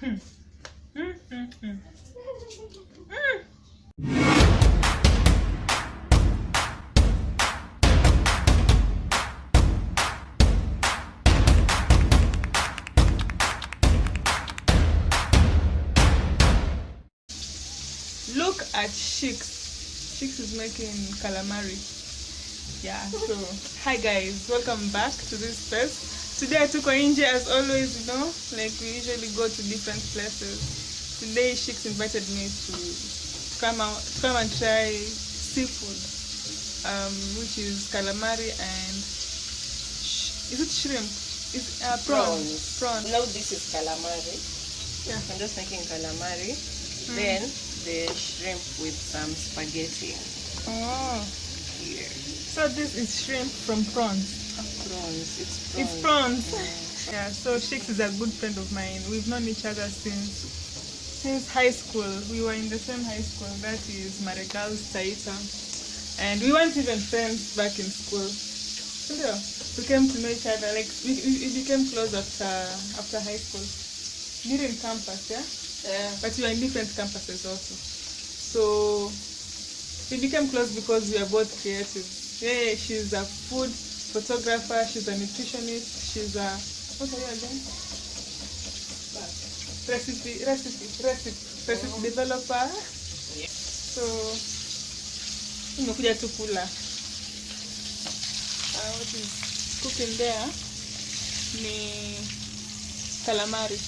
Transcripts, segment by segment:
Look at Shiqs. Shiqs is making calamari. Yeah, so hi guys, welcome back to this space. Today I took India as always, you know, like we usually go to different places. Today Shiqs invited me to come and try seafood, which is calamari and is it shrimp? Is prawns. Now this is calamari. Yeah, I'm just making calamari. Then the shrimp with some spaghetti. Oh, Here. so this is shrimp from prawns. Prawns. It's prawns. Yeah, so Shiqs is a good friend of mine. We've known each other since high school. We were in the same high school, that is Maragals Taita. And we weren't even friends back in school. So yeah, we came to know each other, like we became close after high school. You're in campus, yeah? But we are in different campuses also. So we became close because we are both creative. Yeah, she's a food photographer, she's a nutritionist, she's a what are you again? Recipe developer. Yeah. So nimekuja tu kula. What is cooking there? Ni calamari.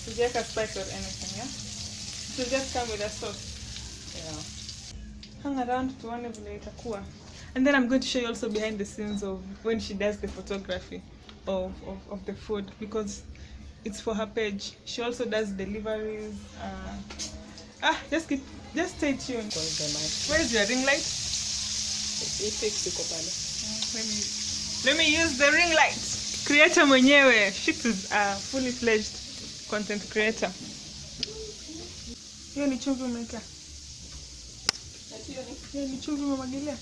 Sujaweka spice or anything, yeah? So just come with a sauce. Yeah. Hang around tuone vile itakuwa. And then I'm going to show you also behind the scenes of when she does the photography of the food, because it's for her page. She also does deliveries. Just stay tuned. Where is your ring light? Let me use the ring light. Creator mwenyewe. Shiqs is a fully fledged content creator. Hiyo ni chumvi umeweka. Hiyo ni chumvi umemwagilia.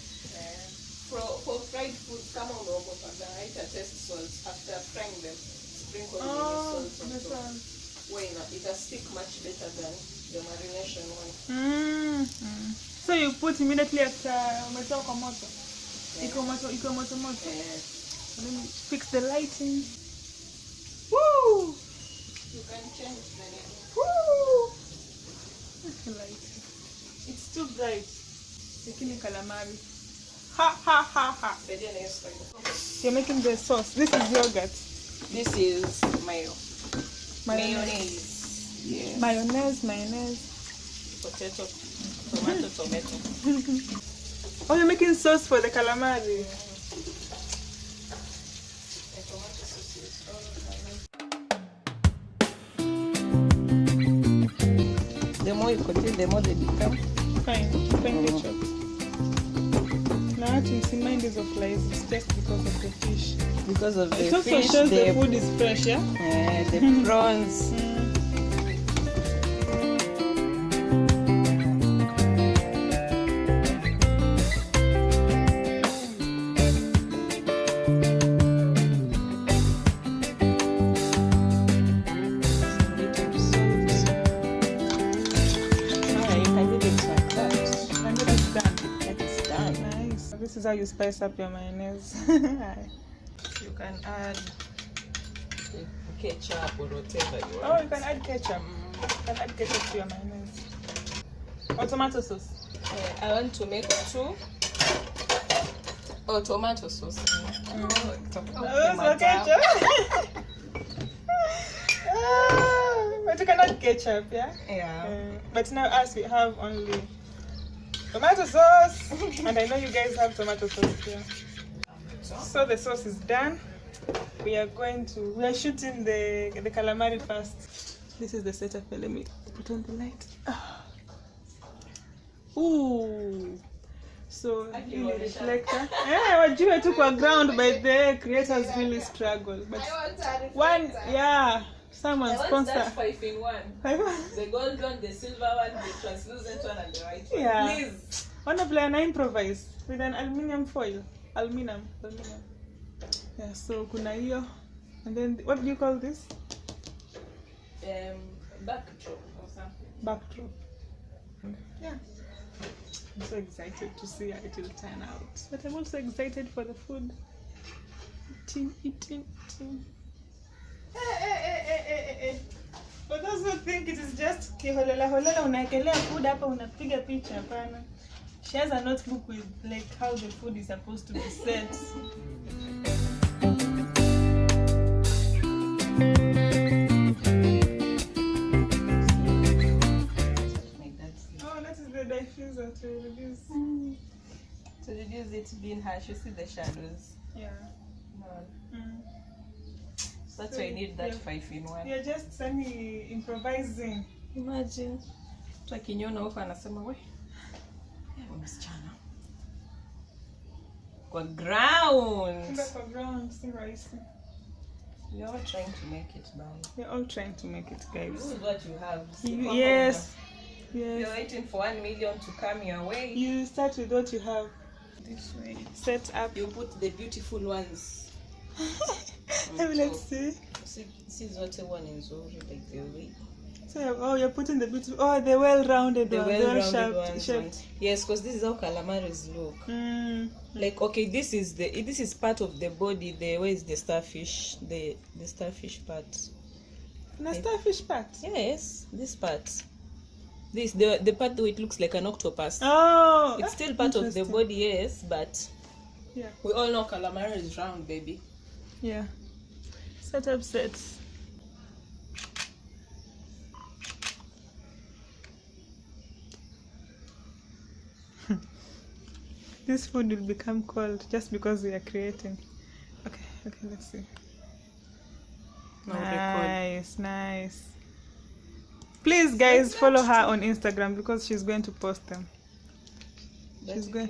For fried food, kama unaogopa the test salt after frying them, sprinkle salt on top. It will stick much better than the marination one. So you put immediately after umetoa kwa moto. Iko moto. Let me fix the lighting. Woo! You can change the name. Woo! It's too bright. Making calamari. Ha. You're making the sauce. This is yogurt. This is mayonnaise. Yes. Mayonnaise. Potato. Tomato. Oh, you're making sauce for the calamari. The tomato sauce is all the more you continue, the more they become Fine ketchup. Now what you see, mind is of lies. It's just because of the fish. because of the it also fish. shows the food is fresh, yeah? The prawns. This is how you spice up your mayonnaise. You can add ketchup or whatever you want. Oh, you can add ketchup. You can add ketchup to your mayonnaise. Or tomato sauce. I want to make 2. Oh, tomato sauce. Ketchup. But you can add ketchup, yeah? Yeah. But now as we have only tomato sauce, and I know you guys have tomato sauce here. So the sauce is done. We are shooting the calamari first. This is the setup. Let me put on the light. Ooh. So really reflector. Wajue tu kwa ground, by the creators really struggle. But one, yeah. Someone sponsor. That's 5 in 1. The gold one, the silver one, the translucent one, and the white one. Yeah. Please. Wanna play an improvise with an aluminium foil. Aluminum. Yeah, so kuna hiyo. And then what do you call this? backdrop or something. Backdrop. Yeah. I'm so excited to see how it will turn out. But I'm also excited for the food. Eating. Hey. For those who think it is just kiholela unaekelea food hapa unapiga picha, hapana. She has a notebook with like how the food is supposed to be set. Oh, that is the diffuser to reduce. To reduce it being harsh, you see the shadows. Yeah. No. That's why I need that 5-in-1. You're just improvising. Imagine. Mtu akiniona huko anasema we msichana. Kwa ground. Kwa ground, si rahisi. We are all trying to make it, man. We're all trying to make it, guys. This is what you have. Yes. You're waiting for 1 million to come your way. You start with what you have. This way. Set up. You put the beautiful ones. Let's see. See what one is already like the way. So you're putting the beautiful, the well-rounded ones, the well-rounded ones. Yes, because this is how calamaris look. Like, okay, this is part of the body. Where is the starfish? The starfish part. The starfish part. Yes, this part. This the part where it looks like an octopus. Oh, it's still part of the body, yes, but yeah, we all know calamari is round, baby. Yeah. Setup sets. This food will become cold just because we are creating. Okay, let's see. Nice. Please, guys, follow her on Instagram because she's going to post them. She's going.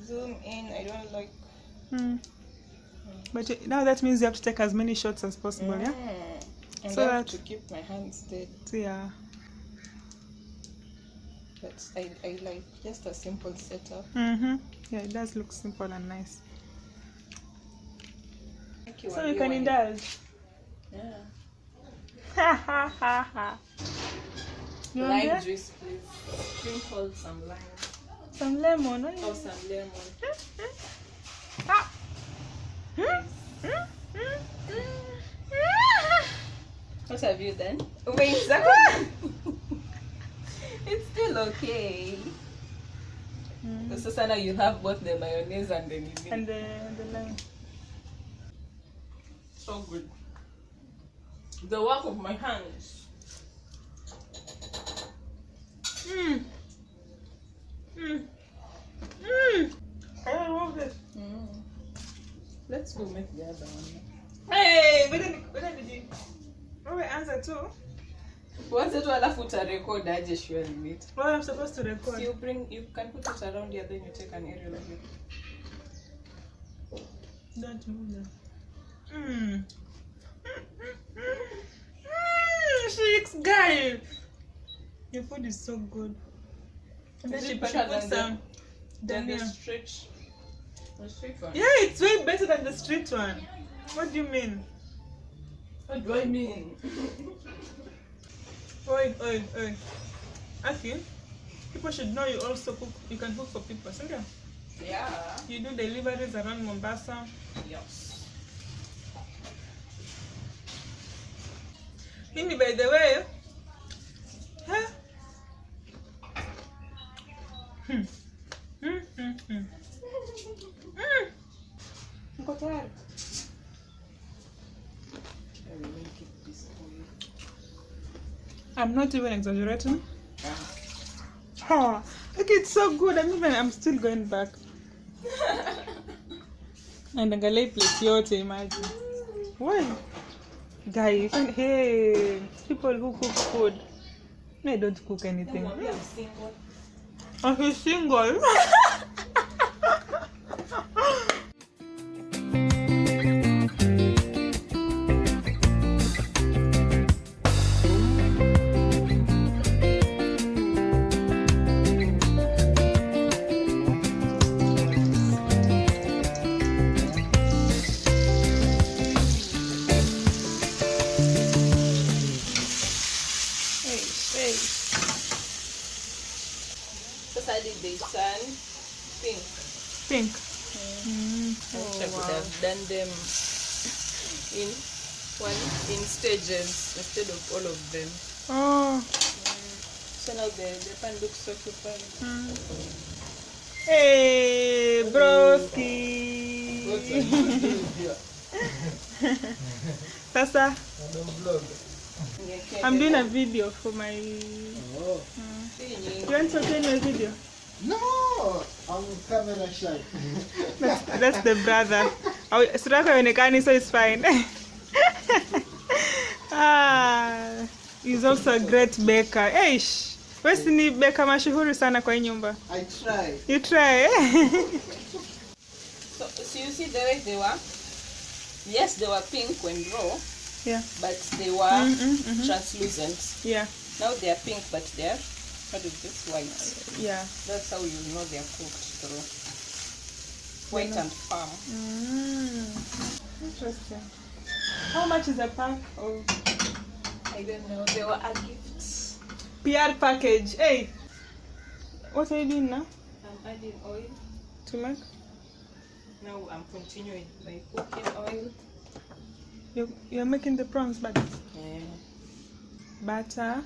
Zoom in. I don't like. But now that means you have to take as many shots as possible, yeah? And so I have to keep my hands steady. Yeah. But I like just a simple setup. Yeah, it does look simple and nice. So you can indulge. Yeah. Lime juice, please. Sprinkle some lime. Some lemon. Oh, some lemon. What have you done? Wait, it's still okay. So now you have both the mayonnaise and the nini. And the lime. So good. The work of my hands. I love this. Let's go make the other one. Hey, when did you? Oh, we answer too. What's it? Alafu uta record aje surely meet. Well, I'm supposed to record. So you can put it around here, then you take an aerial of it. Don't move them. Shiqs, guys. Your food is so good. And then she put some the street one. Yeah, it's way better than the street one. What do you mean? What do I mean? Oi. Okay. People should know you also cook. You can cook for people, isn't it? Yeah. You do deliveries around Mombasa. Yes. Mimi, by the way, Niko tayari. I'm not even exaggerating. Okay, it's so good. I'm still going back. And angalia plate yote, imagine. Why? Guy, hey, people who cook food. I don't cook anything. I'm single. Oh, he's single. pink. I wish I could have done them in stages instead of all of them. Oh. So now the pan looks so fine. Hey, broski. Sasa, I'm doing a video for my. You want to attend my video? No, I'm camera shy. That's the brother. Suraka yonekani, so it's fine. He's also a great baker. Eish, wewe ni baker mashuhuri sana kwa hii nyumba. I try. You try, eh? So you see the way they were? Yes, they were pink when raw, Yeah. but they were translucent. Yeah. Now they are pink, but they are, what is this, white? Yeah. That's how you know they are cooked through. White and firm. Interesting. How much is a pack of? I don't know. They were a gift. PR package. Hey, what are you doing now? I'm adding oil. To make? Now I'm continuing by cooking oil. You're making the prawns butter. Yeah. Butter.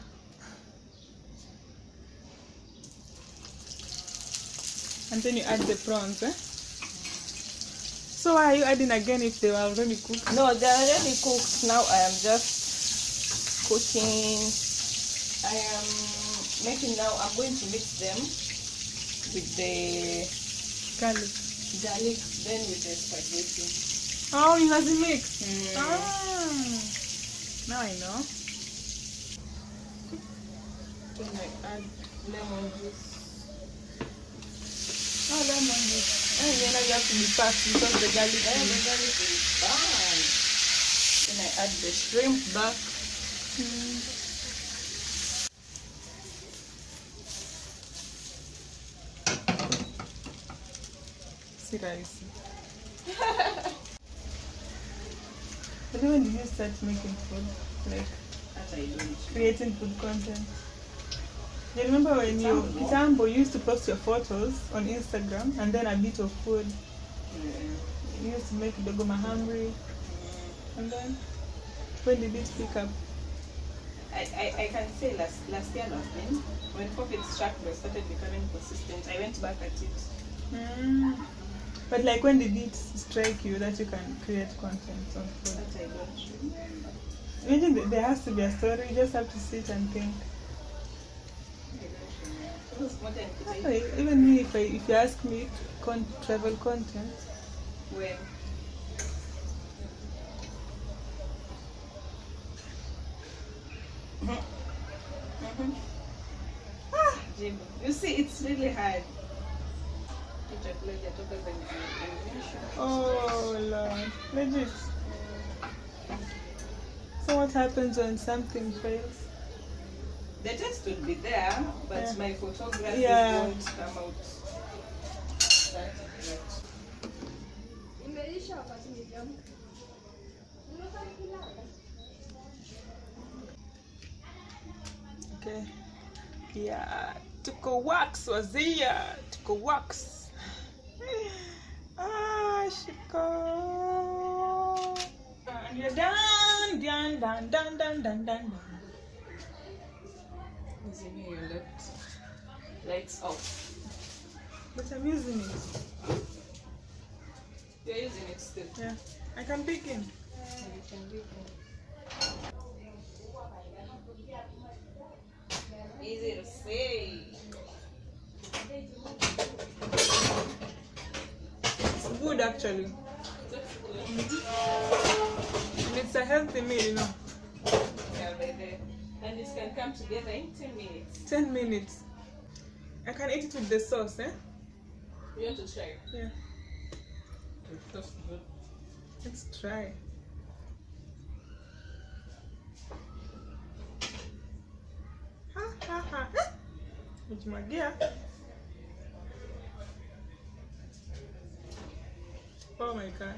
And then you add the prawns, eh? So why are you adding again if they were already cooked? No, they're already cooked. Now I am just cooking. I am making now. I'm going to mix them with the Garlic. garlic, then with the spaghetti. Oh, you have the mix. Ah. Now I know. Then I add lemon juice. Oh, lemon juice. And then now you have to be fast because the garlic. The garlic is fine. Then I add the shrimp back. See rice. But when did you start making food? Like That I don't. creating food content? You remember when you used to post your photos on Instagram and then a bit of food? You used to make Dogoma hungry. And then when did it pick up? I can say last year nothing. When COVID struck, I started becoming consistent. I went back at it. But like when did it strike you that you can create content on food? That I don't remember. Imagine that there has to be a story, you just have to sit and think. It was more than Anyway, even me, if you ask me travel content, when you see, it's really hard. oh Lord, legit. So what happens when something fails? The test would be there, but Yeah. my photography Yeah. won't come out that great. Okay. Yeah, tuko wax wazia, tuko wax. Shiko. And you're done, done. Using your left. Lights off. But I'm using it. You're using it still. Yeah, I can pick in. You can do it. Easy to say. It's good actually. Looks good. And it's a healthy meal, you know. Yeah, right there. And this can come together in 10 minutes. 10 minutes. I can eat it with the sauce, eh? You want to try? Yeah. That's good. Let's try. Ha. Ujimwagia. Oh my God.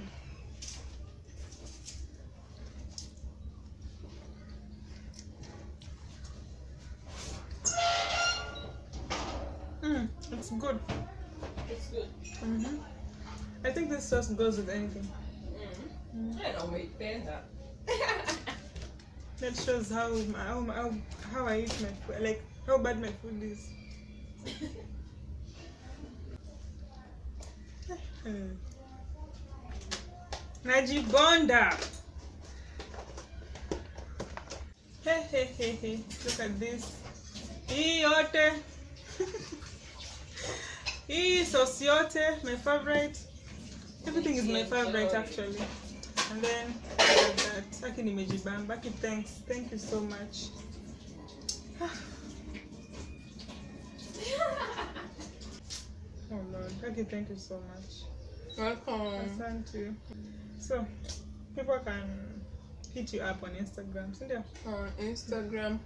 It's good. It's good. Mm-hmm. I think this sauce goes with anything. I don't make that. That shows how I eat my food, like how bad my food is. Najibonda. Hey. Look at this. Hii yote. Hii sauce yote, my favorite. Everything is my favorite actually. And then look at that. Aki nimejibamba. Aki, thanks. Thank you so much. Oh Lord. Aki, thank you so much. Welcome. Asante. So, people can hit you up on Instagram. Cynthia, On Instagram.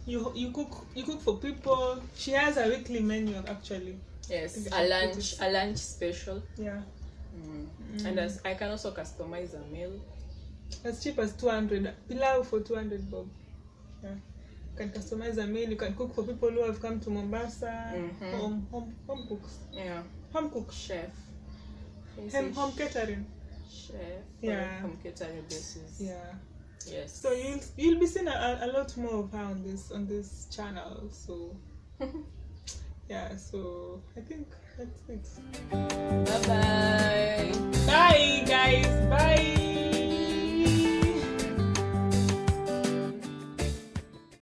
you cook for people. She has a weekly menu actually. Yes, a lunch special. Yeah. And I can also customize a meal. As cheap as 200. Pilau for 200 bob. Yeah. You can customize a meal. You can cook for people who have come to Mombasa. Home cooks. Yeah. Home cook. Chef. Home catering. Chef. Yeah. Home catering basis. Yeah. Yes. So you'll be seeing a lot more of her on this channel. So yeah. So I think that's it. Bye bye. Bye guys. Bye.